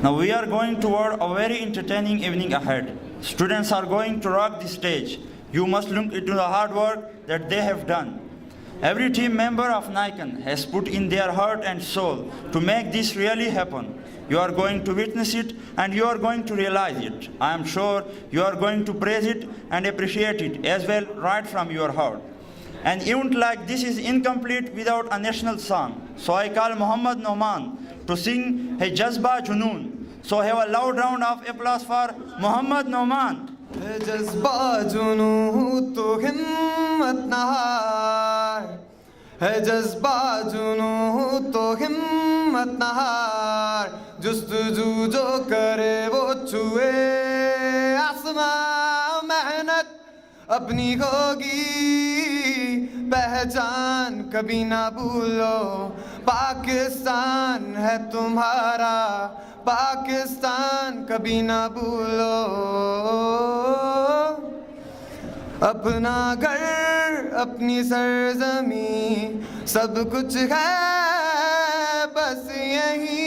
Now we are going toward a very entertaining evening ahead. Students are going to rock the stage. You must look into the hard work that they have done. Every team member of Nikon has put in their heart and soul to make this really happen. You are going to witness it and you are going to realize it. I am sure you are going to praise it and appreciate it as well right from your heart. An event like this is incomplete without a national song. So I call Muhammad Noman to sing Hai Jazba Junoon. So have a loud round of applause for Muhammad Noman. है जज्बा जुनून तो हिम्मत न हार, है जज्बा जुनून तो हिम्मत न हार, जुस्तजू जो करे वो छुए आसमां, मेहनत अपनी होगी पहचान कभी ना भूलो, पाकिस्तान है तुम्हारा, पाकिस्तान कभी ना भूलो। अपना घर अपनी सरजमी सब कुछ है, बस यही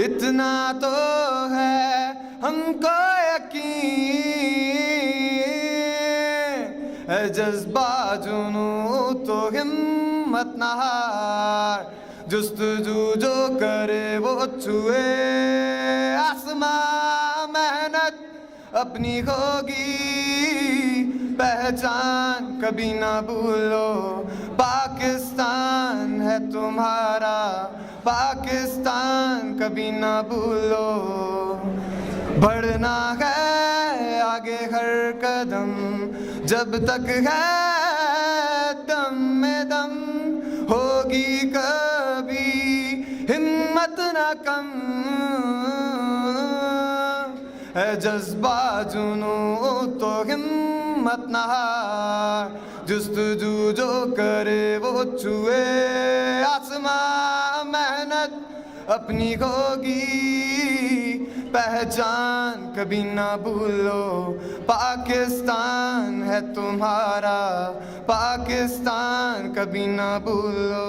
इतना तो है हमको यकीन, है जज्बा जुनून तो हिम्मत न हार, जुस्तजू जो करे वो छुए आसमां, मेहनत अपनी होगी पहचान कभी ना भूलो, पाकिस्तान है तुम्हारा, पाकिस्तान कभी ना भूलो। बढ़ना है आगे हर कदम, जब तक है दम में दम, होगी कभी हिम्मत ना कम, है जज्बा जुनून तो हिम्मत न हार, जुस्तजू जो करे वो छुए आसमां, मेहनत अपनी होगी पहचान कभी ना भूलो, पाकिस्तान है तुम्हारा, पाकिस्तान कभी ना भूलो।